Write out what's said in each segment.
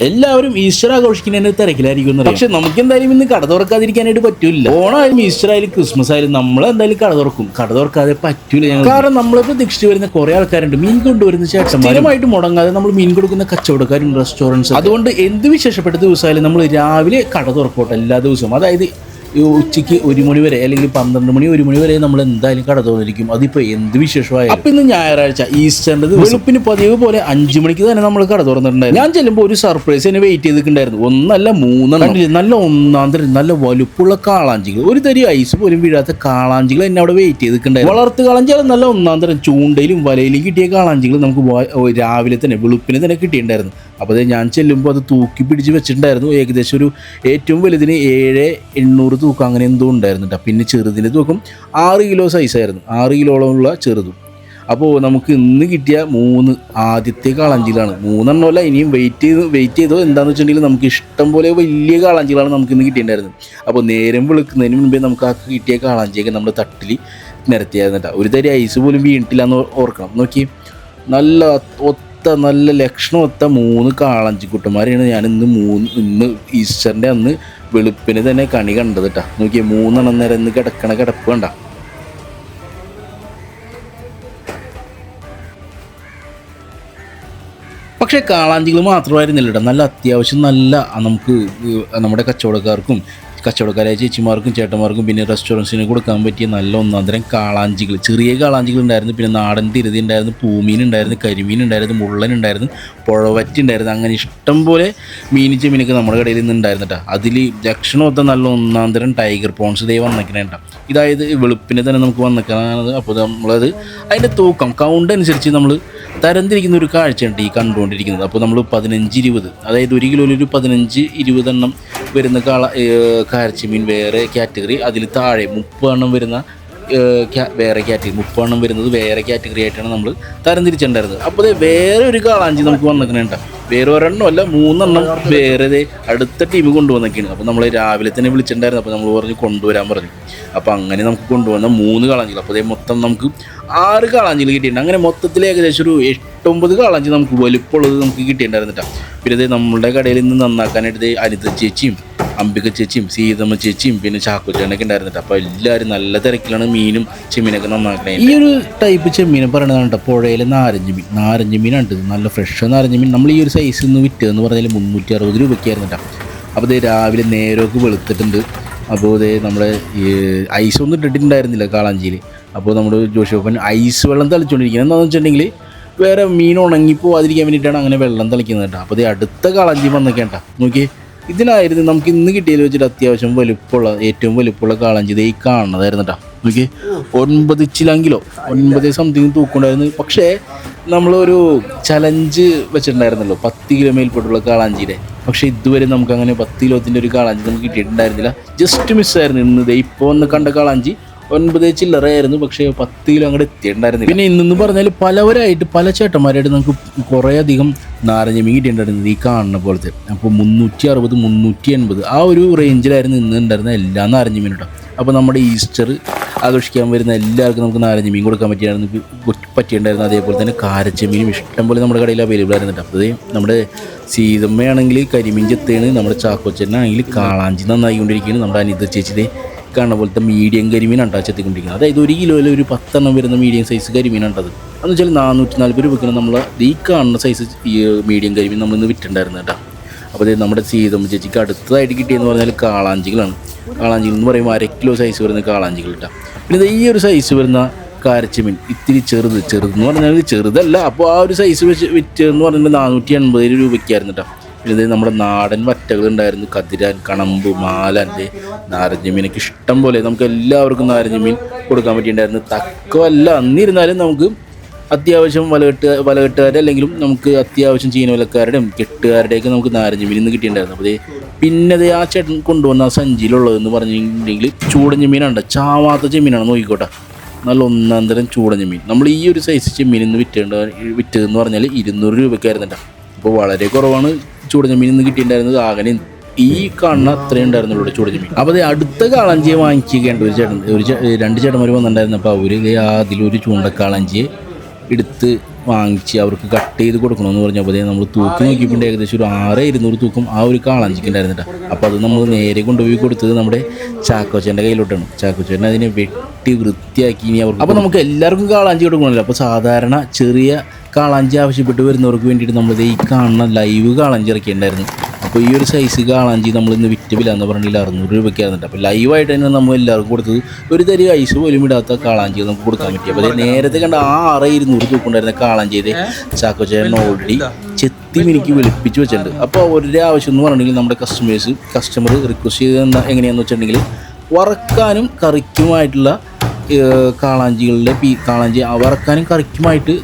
എല്ലാവരും ഈസ്റ്റർ ആഘോഷിക്കുന്നതിന് തിരക്കിലായിരിക്കും. പക്ഷെ നമുക്ക് എന്തായാലും ഇന്ന് കട തുറക്കാതിരിക്കാനായിട്ട് പറ്റൂല. ഓണമായാലും ഈസ്റ്റർ ആയാലും ക്രിസ്മസ് ആയാലും നമ്മൾ എന്തായാലും കട തുറക്കും. കട തുറക്കാതെ പറ്റൂല. കാരണം നമ്മൾ പ്രതീക്ഷിച്ച് വരുന്ന കുറെ ആൾക്കാരുണ്ട്. മീൻ കൊണ്ടുവരുന്ന ചേട്ടന്മാരുമായിട്ട് മുടങ്ങാതെ നമ്മൾ മീൻ കൊടുക്കുന്ന കച്ചവടക്കാരുണ്ട്, റെസ്റ്റോറൻറ്റ്സ്. അതുകൊണ്ട് എന്ത് വിശേഷപ്പെട്ട ദിവസമായാലും നമ്മൾ രാവിലെ കട തുറക്കോട്ടെ എല്ലാ ദിവസവും. അതായത് ഉച്ചയ്ക്ക് 1 മണി വരെ അല്ലെങ്കിൽ 12 മണി 1 മണി വരെ നമ്മൾ എന്തായാലും കട തുറന്നിരിക്കും. അതിപ്പോൾ എന്ത് വിശേഷമായാലും. അപ്പം ഇന്ന് ഞായറാഴ്ച ഈസ്റ്ററിൻ്റെ വെളുപ്പിന് പതിവ് പോലെ 5 മണിക്ക് തന്നെ നമ്മൾ കട തുറന്നിട്ടുണ്ടായിരുന്നു. ഞാൻ ചെല്ലുമ്പോൾ ഒരു സർപ്രൈസ് എന്നെ വെയിറ്റ് ചെയ്തിട്ടുണ്ടായിരുന്നു. 1 അല്ല 3 നല്ല ഒന്നാം തരം നല്ല വലുപ്പുള്ള കാളാഞ്ചികൾ, ഒരു തരി ഐസ് പോലും വീഴാത്ത കാളാഞ്ചികൾ എന്നെ അവിടെ വെയിറ്റ് ചെയ്തിട്ടുണ്ടായിരുന്നു. വളർത്ത് കാളാഞ്ചികൾ നല്ല ഒന്നാം തരം ചൂണ്ടയിലും വലയിലും കിട്ടിയ കാളാഞ്ചികൾ നമുക്ക് രാവിലെ തന്നെ വെളുപ്പിന് തന്നെ കിട്ടിയിട്ടുണ്ടായിരുന്നു. അപ്പോൾ അത് ഞാൻ ചെല്ലുമ്പോൾ അത് തൂക്കി പിടിച്ച് വെച്ചിട്ടുണ്ടായിരുന്നു. ഏകദേശം ഒരു ഏറ്റവും വലുതിന് 7,800 തൂക്കം അങ്ങനെ എന്തോ ഉണ്ടായിരുന്നു കേട്ടോ. പിന്നെ ചെറുതിൻ്റെ തൂക്കം 6 കിലോ സൈസായിരുന്നു, 6 കിലോളമുള്ള ചെറുതും. അപ്പോൾ നമുക്ക് ഇന്ന് കിട്ടിയ 3 ആദ്യത്തെ കാളാഞ്ചികളാണ്. 3 എണ്ണമല്ല, ഇനിയും വെയിറ്റ് ചെയ്തോ എന്താണെന്ന് വെച്ചിട്ടുണ്ടെങ്കിൽ നമുക്ക് ഇഷ്ടം പോലെ വലിയ കാളാഞ്ചികളാണ് നമുക്ക് ഇന്ന് കിട്ടിയിട്ടുണ്ടായിരുന്നത്. അപ്പോൾ നേരം വെളുക്കുന്നതിന് മുമ്പേ നമുക്ക് ആ കിട്ടിയ കാളാഞ്ചിയൊക്കെ നമ്മുടെ തട്ടിൽ നിരത്തിയായിരുന്നു കേട്ടോ. ഒരു തരി ഐസ് പോലും വീണിട്ടില്ല എന്ന് ഓർക്കണം. നോക്കി നല്ല ലക്ഷണമൊത്ത 3 കാളാഞ്ചിക്കുട്ടന്മാരെയാണ് ഞാൻ ഇന്ന് ഈസ്റ്ററിൻ്റെ അന്ന് വെളുപ്പിന് തന്നെ കണി കണ്ടത് കേട്ടോ. നോക്കിയേ 3 എണ്ണം നിരന്ന് കിടക്കണ കിടപ്പ് കണ്ട. പക്ഷേ കാളാഞ്ചികൾ മാത്രമായിരുന്നില്ല കേട്ടോ. നല്ല അത്യാവശ്യം നല്ല നമുക്ക് നമ്മുടെ കച്ചവടക്കാരായ ചേച്ചിമാർക്കും ചേട്ടന്മാർക്കും പിന്നെ റെസ്റ്റോറൻറ്റ്സിന് കൊടുക്കാൻ പറ്റിയ നല്ല ഒന്നാന്തരം കാളാഞ്ചികൾ, ചെറിയ കാളാഞ്ചികൾ ഉണ്ടായിരുന്നു. പിന്നെ നാടൻ തിരുതി ഉണ്ടായിരുന്നു, പൂമീൻ ഉണ്ടായിരുന്നു, കരിമീൻ ഉണ്ടായിരുന്നു, മുള്ളൻ ഉണ്ടായിരുന്നു, പുഴവറ്റി ഉണ്ടായിരുന്നു. അങ്ങനെ ഇഷ്ടം പോലെ ചെമ്മീനൊക്കെ നമ്മുടെ കടയിൽ നിന്ന് ഉണ്ടായിരുന്നു കേട്ടോ. അതിൽ ലക്ഷണമൊത്ത നല്ല ഒന്നാന്തരം ടൈഗർ പ്രോൺസ് ദേ വന്നേക്കണേ കേട്ടോ. ഇതായത് വെളുപ്പിനെ തന്നെ നമുക്ക് വന്നേക്കാനാണ്. അപ്പോൾ നമ്മളത് അതിൻ്റെ തൂക്കം കൗണ്ട് അനുസരിച്ച് നമ്മൾ തരംതിരിക്കുന്ന ഒരു കാഴ്ചയുണ്ട് ഈ കണ്ടുകൊണ്ടിരിക്കുന്നത്. അപ്പോൾ നമ്മൾ 15-20, അതായത് 1 കിലോയിൽ ഒരു 15-20 എണ്ണം വരുന്ന കാരച്ചിമീൻ വേറെ കാറ്റഗറി, അതിൽ താഴെ 30 എണ്ണം വരുന്ന വേറെ കാറ്റഗറി, 30 എണ്ണം വരുന്നത് വേറെ കാറ്റഗറി ആയിട്ടാണ് നമ്മൾ തരംതിരിച്ചിട്ടുണ്ടായിരുന്നത്. അപ്പോൾ വേറെ ഒരു കാളാഞ്ചി നമുക്ക് വന്നിട്ടുണ്ട്. വേറെ ഒരെണ്ണമല്ല 3 എണ്ണം വേറെ അടുത്ത ടീം കൊണ്ടുവന്നൊക്കെയാണ്. അപ്പോൾ നമ്മൾ രാവിലെ തന്നെ വിളിച്ചിട്ടുണ്ടായിരുന്നു. അപ്പോൾ നമ്മൾ പറഞ്ഞ് കൊണ്ടുവരാൻ പറഞ്ഞു. അപ്പോൾ അങ്ങനെ നമുക്ക് കൊണ്ടുവന്ന 3 കാളാഞ്ചികൾ. അപ്പോൾ മൊത്തം നമുക്ക് 6 കാളാഞ്ചികൾ കിട്ടിയിട്ടുണ്ട്. അങ്ങനെ മൊത്തത്തിൽ ഏകദേശം ഒരു 8-9 കാളാഞ്ചി നമുക്ക് വലുപ്പമുള്ളത് നമുക്ക് കിട്ടിയിട്ടുണ്ടായിരുന്നു കേട്ടോ. പിന്നെ നമ്മളുടെ കടയിൽ നിന്ന് നന്നാക്കാനായിട്ട് അനിത ചേച്ചിയും അംബിക ചേച്ചിയും സീതമ്മ ചേച്ചിയും പിന്നെ ചാക്കോച്ചേനൊക്കെ ഉണ്ടായിരുന്നിട്ട്. അപ്പോൾ എല്ലാവരും നല്ല തിരക്കിലാണ് മീനും ചെമ്മീനൊക്കെ നന്നാക്കണേ. ഈ ഒരു ടൈപ്പ് ചെമ്മീനെ പറയുന്നതാണ് കേട്ടോ പുഴയിലെ നാരഞ്ച് മീനാണ്. നല്ല ഫ്രഷ് നാരഞ്ച് മീൻ നമ്മൾ ഈ ഒരു സൈസിൽ നിന്ന് വിറ്റതെന്ന് പറഞ്ഞാൽ 360 രൂപയ്ക്കായിരുന്നു കേട്ടോ. അപ്പോൾ രാവിലെ നേരമൊക്കെ വെളുത്തിട്ടുണ്ട്. അപ്പോൾ നമ്മുടെ ഐസൊന്നും ഇട്ടിട്ടുണ്ടായിരുന്നില്ല കാളാഞ്ചിയിൽ. അപ്പോൾ നമ്മുടെ ജോഷിയപ്പൻ ഐസ് വെള്ളം തളിച്ചുകൊണ്ടിരിക്കുന്നത് എന്താണെന്ന് വെച്ചിട്ടുണ്ടെങ്കിൽ വേറെ മീൻ ഉണങ്ങിപ്പോവാതിരിക്കാൻ വേണ്ടിയിട്ടാണ് അങ്ങനെ വെള്ളം തളിക്കുന്നത് കേട്ടോ. അപ്പോൾ അടുത്ത കാളാഞ്ചി വന്നൊക്കെയാണ് കേട്ടോ. നോക്കി ഇതിലായിരുന്നു നമുക്ക് ഇന്ന് കിട്ടിയതിൽ വെച്ചിട്ട് അത്യാവശ്യം ഏറ്റവും വലുപ്പമുള്ള കാളാഞ്ചി ഈ കാണുന്നതായിരുന്നു കേട്ടോ. നോക്കി 9 കിലോ 9 സംതിങ് തൂക്കുണ്ടായിരുന്നു. പക്ഷേ നമ്മളൊരു ചലഞ്ച് വെച്ചിട്ടുണ്ടായിരുന്നല്ലോ 10 കിലോ മേൽപ്പെട്ടുള്ള കാളാഞ്ചിയുടെ. പക്ഷേ ഇതുവരെ നമുക്ക് അങ്ങനെ 10 കിലോത്തിൻ്റെ ഒരു കാളാഞ്ചി നമുക്ക് കിട്ടിയിട്ടുണ്ടായിരുന്നില്ല. ജസ്റ്റ് മിസ്സായിരുന്നു. ഇന്ന് ഇപ്പോൾ ഒന്ന് കണ്ട കാളാഞ്ചി 9 ചില്ലറയായിരുന്നു. പക്ഷേ 10 കിലോ അങ്ങോട്ട് എത്തിയിട്ടുണ്ടായിരുന്നില്ല. പിന്നെ ഇന്നെന്ന് പറഞ്ഞാൽ പല ചേട്ടന്മാരായിട്ട് നമുക്ക് കുറേ അധികം നാരങ്ങ മീൻ കിട്ടിയിട്ടുണ്ടായിരുന്നത് ഈ കാണുന്ന പോലത്തെ. അപ്പോൾ 360 380 ആ ഒരു റേഞ്ചിലായിരുന്നു ഇന്ന് ഉണ്ടായിരുന്ന എല്ലാ നാരങ്ങ മീനും കേട്ടോ. അപ്പോൾ നമ്മുടെ ഈസ്റ്റർ ആഘോഷിക്കാൻ വരുന്ന എല്ലാവർക്കും നമുക്ക് നാരങ്ങ മീൻ കൊടുക്കാൻ പറ്റിയിട്ടുണ്ടായിരുന്നു. അതേപോലെ തന്നെ കാരച്ചമീനും ഇഷ്ടംപോലെ നമ്മുടെ കടയിൽ അവൈലബിൾ ആയിരുന്നു കേട്ടോ. അപ്പോൾ നമ്മുടെ സീതമ്മയാണെങ്കിൽ കരിമീൻ ചെത്തേണ്, നമ്മുടെ ചാക്കോച്ചനാണെങ്കിൽ കാളാഞ്ചി നന്നായിക്കൊണ്ടിരിക്കുകയാണ്. നമ്മുടെ അനിത ചേച്ചിയുടെ കാണുന്ന പോലത്തെ മീഡിയം കരിമീനാണ് കേട്ടോ ചെത്തിക്കൊണ്ടിരിക്കുന്നത്. അതായത് 1 കിലോയിൽ ഒരു 10 എണ്ണം വരുന്ന മീഡിയം സൈസ് കരിമീനാണ്ടത്. എന്ന് വെച്ചാൽ 440 രൂപയ്ക്കാണ് നമ്മൾ ഈ കാണുന്ന സൈസ് ഈ മീഡിയം കരിമീൻ നമ്മളിന്ന് വിറ്റുണ്ടായിരുന്നു കേട്ടോ. അപ്പോൾ നമ്മുടെ സീതമ്മ ചേച്ചിക്ക് അടുത്തതായിട്ട് കിട്ടിയെന്ന് പറഞ്ഞാൽ കാളാഞ്ചികളാണ്. കാളാഞ്ചികൾ എന്ന് പറയുമ്പോൾ 1 കിലോ സൈസ് വരുന്ന കാളാഞ്ചികൾ കേട്ടോ. പിന്നെ ഈ ഒരു സൈസ് വരുന്ന കാരച്ചമീൻ ഇത്തിരി ചെറുതെന്ന് പറഞ്ഞാൽ ചെറുതല്ല. അപ്പോൾ ആ ഒരു സൈസ് വിറ്റെന്ന് പറഞ്ഞാൽ 480 രൂപയ്ക്കായിരുന്നു കേട്ടോ. പിന്നെ നമ്മുടെ നാടൻ വറ്റകൾ ഉണ്ടായിരുന്നു, കതിരാൻ, കണമ്പ്, മാലാൻ്റെ നാരങ്ങ മീനൊക്കെ ഇഷ്ടം പോലെ നമുക്ക് എല്ലാവർക്കും നാരങ്ങ മീൻ കൊടുക്കാൻ പറ്റിയിട്ടുണ്ടായിരുന്നു. തക്കമല്ല എന്നിരുന്നാലും നമുക്ക് അത്യാവശ്യം വലകെട്ടുകാരുടെ അല്ലെങ്കിലും നമുക്ക് അത്യാവശ്യം ചീനവലക്കാരുടെയും കെട്ടുകാരുടെയൊക്കെ നമുക്ക് നാരങ്ങ മീൻ ഇന്ന് കിട്ടിയിട്ടുണ്ടായിരുന്നു. അപ്പോൾ പിന്നെ ആ ചേട്ടൻ കൊണ്ടുവന്ന സഞ്ചിയിലുള്ളതെന്ന് പറഞ്ഞിട്ടുണ്ടെങ്കിൽ ചൂടഞ്ഞ മീനാണ്, ചാവാത്ത ചെമ്മീനാണ്. നോക്കിക്കോട്ടെ, നല്ല ഒന്നാന്തരം ചൂടഞ്ഞ മീൻ. നമ്മൾ ഈ ഒരു സൈസ് ചെമ്മീൻ ഇന്ന് വിറ്റതെന്ന് പറഞ്ഞാൽ 200 രൂപയ്ക്കായിരുന്നു കേട്ടോ. അപ്പോൾ വളരെ കുറവാണ് ചൂടഞ്ഞ മീൻ ഇന്ന് കിട്ടിയിട്ടുണ്ടായിരുന്നത്. ആകെ ഈ കാണുന്ന അത്രയും ഉണ്ടായിരുന്നുള്ളൂ ചൂടഞ്ഞ മീൻ. അപ്പോൾ അടുത്ത കാളാഞ്ചിയെ വാങ്ങിക്കുകയുണ്ട്. 2 ചേട്ടന്മാർ വന്നിട്ടുണ്ടായിരുന്നു. അപ്പോൾ അവർ അതിലൊരു ചൂണ്ടക്കാളാഞ്ചിയെ എടുത്ത് വാങ്ങിച്ച് അവർക്ക് കട്ട് ചെയ്ത് കൊടുക്കണമെന്ന് പറഞ്ഞപ്പോൾ നമ്മൾ തൂക്കി നോക്കിയപ്പോൾ ഏകദേശം ഒരു 6200 തൂക്കം ആ ഒരു കാളാഞ്ചിക്ക് ഉണ്ടായിരുന്നിട്ട്. അപ്പോൾ അത് നമ്മൾ നേരെ കൊണ്ടുപോയി കൊടുത്തത് നമ്മുടെ ചാക്കോച്ചൻ്റെ കയ്യിലോട്ടാണ്. ചാക്കോച്ചൻ അതിനെ വെട്ടി വൃത്തിയാക്കി ഇനി അവർക്ക്. അപ്പോൾ നമുക്ക് എല്ലാവർക്കും കാളാഞ്ചി കൊടുക്കണമല്ലോ. അപ്പോൾ സാധാരണ ചെറിയ കാളാഞ്ചി ആവശ്യപ്പെട്ട് വരുന്നവർക്ക് വേണ്ടിയിട്ട് നമ്മളിത് ഈ കാണുന്ന ലൈവ് കാളാഞ്ചി ഇറക്കിയിട്ടുണ്ടായിരുന്നു. അപ്പോൾ ഈ ഒരു സൈസ് കാളാഞ്ചി നമ്മൾ ഇന്ന് വിറ്റവില്ല എന്ന് പറഞ്ഞില്ല 600 രൂപയ്ക്കായിരുന്നിട്ട്. അപ്പോൾ ലൈവായിട്ട് തന്നെ നമ്മൾ എല്ലാവർക്കും കൊടുത്തത് ഒരു തരി ഐസ് പോലും ഇടാത്ത കാളാഞ്ചി നമുക്ക് കൊടുക്കാൻ പറ്റി. അപ്പോൾ നേരത്തെ കണ്ട ആ 6200 തൂക്കുണ്ടായിരുന്ന കാളാഞ്ചിയുടെ ചാക്കോച്ചേട്ടൻ ഓൾറെഡി ചെത്തി മിനിക്ക് വെളുപ്പിച്ച് വെച്ചിട്ടുണ്ട്. അപ്പോൾ ഒരു ആവശ്യം എന്ന് പറഞ്ഞിട്ടുണ്ടെങ്കിൽ നമ്മുടെ കസ്റ്റമർ റിക്വസ്റ്റ് ചെയ്ത് എങ്ങനെയാണെന്ന് വെച്ചിട്ടുണ്ടെങ്കിൽ വറക്കാനും കറിക്കുമായിട്ടുള്ള കാളാഞ്ചികളുടെ കാളാഞ്ചി വറക്കാനും കറിക്കുമായിട്ട്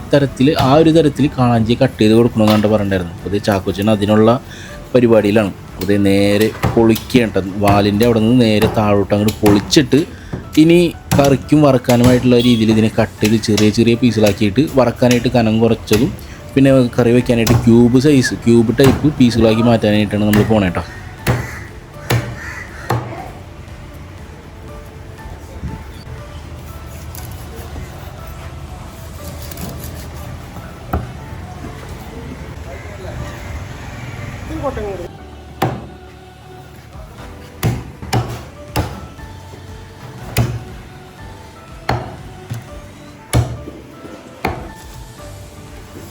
ആ ഒരു തരത്തിൽ കാളാഞ്ചിയെ കട്ട് ചെയ്ത് കൊടുക്കണമെന്നാണ് പറഞ്ഞിട്ടുണ്ടായിരുന്നു. അപ്പോൾ ചാക്കോച്ചൻ അതിനുള്ള പരിപാടിയിലാണ്. അത് നേരെ പൊളിക്കേണ്ട വാലിൻ്റെ അവിടെ നിന്ന് നേരെ താഴോട്ട് അങ്ങോട്ട് പൊളിച്ചിട്ട് ഇനി കറിക്കും വറക്കാനുമായിട്ടുള്ള രീതിയിൽ ഇതിനെ കട്ട് ചെയ്ത് ചെറിയ ചെറിയ പീസുകളാക്കിയിട്ട് വറക്കാനായിട്ട് കനം കുറച്ചതും പിന്നെ കറി വയ്ക്കാനായിട്ട് ക്യൂബ് ടൈപ്പ് പീസുകളാക്കി മാറ്റാനായിട്ടാണ് നമ്മൾ പോണേട്ടോ.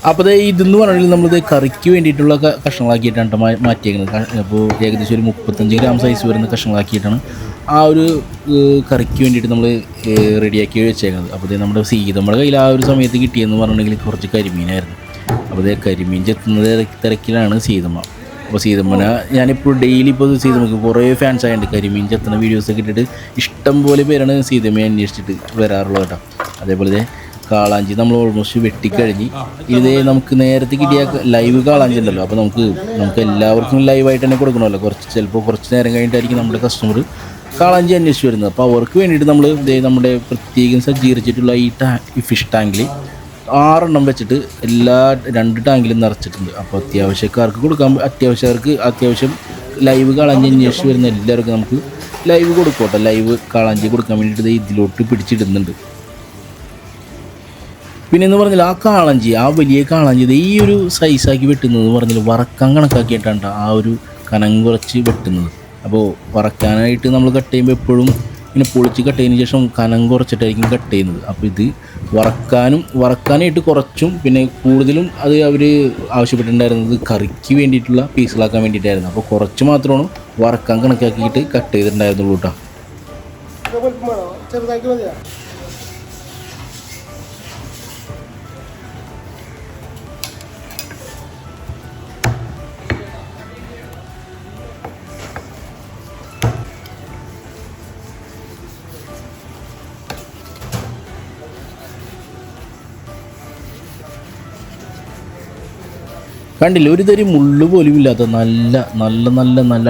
അപ്പോൾ ഇതെന്ന് പറഞ്ഞാൽ നമ്മളിത് കറിക്ക് വേണ്ടിയിട്ടുള്ള കഷ്ണങ്ങളാക്കിയിട്ടാണ് മാറ്റിയേക്കുന്നത്. അപ്പോൾ ഏകദേശം ഒരു 35 ഗ്രാം സൈസ് വരുന്ന കഷ്ണങ്ങളാക്കിയിട്ടാണ് ആ ഒരു കറിക്ക് വേണ്ടിയിട്ട് നമ്മൾ റെഡിയാക്കി വെച്ചേക്കുന്നത്. അപ്പോൾ നമ്മുടെ നമ്മുടെ കയ്യിൽ ആ ഒരു സമയത്ത് കിട്ടിയെന്ന് പറഞ്ഞിട്ടുണ്ടെങ്കിൽ കുറച്ച് കരിമീനായിരുന്നു. അപ്പോൾ കരിമീൻ ചെത്തുന്നത് തിരക്കിലാണ് സീതമ്മ. അപ്പോൾ സീതമ്മനെ ഞാനിപ്പോൾ ഡെയിലി ഇപ്പോൾ സീതമ്മക്ക് കുറേ ഫാൻസ് ആയിട്ടുണ്ട്. കരിമീൻ ചെത്തുന്ന വീഡിയോസൊക്കെ ഇട്ടിട്ട് ഇഷ്ടം പോലെ പേരാണ് സീതമ്മയെ അന്വേഷിച്ചിട്ട് വരാറുള്ളത് കേട്ടോ. അതേപോലെ കാളാഞ്ചി നമ്മൾ ഓൾമോസ്റ്റ് വെട്ടിക്കഴിഞ്ഞ് നമുക്ക് നേരത്തെ കിട്ടിയ ലൈവ് കാളാഞ്ചി ഉണ്ടല്ലോ. അപ്പോൾ നമുക്ക് എല്ലാവർക്കും ലൈവായിട്ട് തന്നെ കൊടുക്കണമല്ലോ. കുറച്ച് നേരം കഴിഞ്ഞിട്ടായിരിക്കും നമ്മുടെ കസ്റ്റമർ കാളാഞ്ചി അന്വേഷിച്ച് വരുന്നത്. അപ്പോൾ അവർക്ക് വേണ്ടിയിട്ട് നമ്മൾ നമ്മുടെ പ്രത്യേകം സജ്ജീകരിച്ചിട്ടുള്ള ഈ ഫിഷ് ടാങ്കിൽ 6 എണ്ണം വെച്ചിട്ട് 2 ടാങ്കിലും നിറച്ചിട്ടുണ്ട്. അപ്പോൾ അത്യാവശ്യം ലൈവ് കാളാഞ്ചി അന്വേഷിച്ച് വരുന്ന എല്ലാവർക്കും നമുക്ക് ലൈവ് കൊടുക്കട്ടെ. ലൈവ് കാളാഞ്ചി കൊടുക്കാൻ വേണ്ടിയിട്ട് ഇതിലോട്ട് പിടിച്ചിടുന്നുണ്ട്. പിന്നെയെന്ന് പറഞ്ഞാൽ ആ വലിയ കാളാഞ്ചി ഈ ഒരു സൈസാക്കി വെട്ടുന്നത് പറഞ്ഞാൽ വറക്കാൻ കണക്കാക്കിയിട്ടാണ് ആ ഒരു കനം കുറച്ച് വെട്ടുന്നത്. അപ്പോൾ വറക്കാനായിട്ട് നമ്മൾ കട്ട് ചെയ്യുമ്പോൾ എപ്പോഴും ഇങ്ങനെ പൊളിച്ച് കട്ട് ചെയ്തതിന് ശേഷം കനം കുറച്ചിട്ടായിരിക്കും കട്ട് ചെയ്യുന്നത്. അപ്പോൾ ഇത് വറക്കാനായിട്ട് കുറച്ചും പിന്നെ കൂടുതലും അത് അവർ ആവശ്യപ്പെട്ടിട്ടുണ്ടായിരുന്നത് കറിക്ക് വേണ്ടിയിട്ടുള്ള പീസുകളാക്കാൻ വേണ്ടിയിട്ടായിരുന്നു. അപ്പോൾ കുറച്ച് മാത്രമാണ് വറക്കാൻ കണക്കാക്കിയിട്ട് കട്ട് ചെയ്തിട്ടുണ്ടായിരുന്നുള്ളൂ കേട്ടോ. കണ്ടില്ല, ഒരു തരി മുള്ളു പോലും ഇല്ലാത്ത നല്ല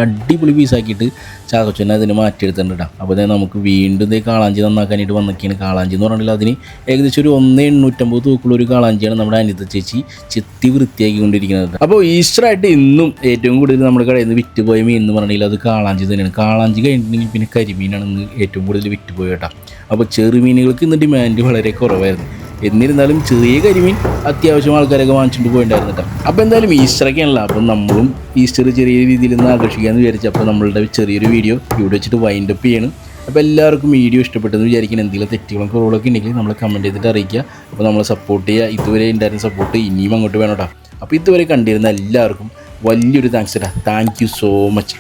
അടിപൊളി പീസാക്കിയിട്ട് ചാക്കോച്ചനെ അതിന് മാറ്റിയെടുത്തിട്ടുണ്ട് കേട്ടോ. അപ്പോൾ നമുക്ക് വീണ്ടും കാളാഞ്ചി നന്നാക്കാനായിട്ട് വന്നൊക്കെയാണ്. കാളാഞ്ചി എന്ന് പറഞ്ഞാൽ അതിന് ഏകദേശം ഒരു 1,850 തൂക്കുള്ള ഒരു കാളാഞ്ചിയാണ് നമ്മുടെ അനിത ചേച്ചി ചെത്തി വൃത്തിയാക്കിക്കൊണ്ടിരിക്കുന്നത്. അപ്പോൾ ഈസ്റ്ററായിട്ട് ഇന്നും ഏറ്റവും കൂടുതൽ നമ്മുടെ കടയിൽ നിന്ന് വിറ്റുപോയ മീൻ എന്ന് പറഞ്ഞാൽ അത് കാളാഞ്ചി തന്നെയാണ്. കാളാഞ്ചി കഴിഞ്ഞിട്ടുണ്ടെങ്കിൽ പിന്നെ കരിമീനാണ് ഇന്ന് ഏറ്റവും കൂടുതൽ വിറ്റുപോയ കേട്ടോ. അപ്പോൾ ചെറുമീനുകൾക്ക് ഇന്ന് ഡിമാൻഡ് വളരെ കുറവായിരുന്നു. എന്നിരുന്നാലും ചെറിയ കരിമീൻ അത്യാവശ്യം ആൾക്കാരൊക്കെ വാങ്ങിച്ചിട്ട് പോയിട്ടുണ്ടായിരുന്നു കേട്ടോ. അപ്പോൾ എന്തായാലും ഈസ്റ്ററൊക്കെയാണല്ലോ. അപ്പം നമ്മളും ഈസ്റ്റർ ചെറിയ രീതിയിൽ ഒന്ന് ആഘോഷിക്കാമെന്ന് വിചാരിച്ചു. അപ്പോൾ നമ്മളുടെ ചെറിയൊരു വീഡിയോ ഇവിടെ വെച്ചിട്ട് വൈൻഡപ്പ് ചെയ്യണം. അപ്പോൾ എല്ലാവർക്കും വീഡിയോ ഇഷ്ടപ്പെട്ടെന്ന് വിചാരിക്കണം. എന്തെങ്കിലും തെറ്റുകളും കുറവുകളൊക്കെ ഉണ്ടെങ്കിൽ നമ്മൾ കമൻറ്റ് ചെയ്തിട്ട് അറിയിക്കുക. അപ്പോൾ നമ്മളെ സപ്പോർട്ട് ചെയ്യുക. ഇതുവരെ ഉണ്ടായിരുന്ന സപ്പോർട്ട് ഇനിയും അങ്ങോട്ട് വേണം കേട്ടോ. അപ്പോൾ ഇതുവരെ കണ്ടിരുന്ന എല്ലാവർക്കും വലിയൊരു താങ്ക്സ് കേട്ടോ. Thank you so much.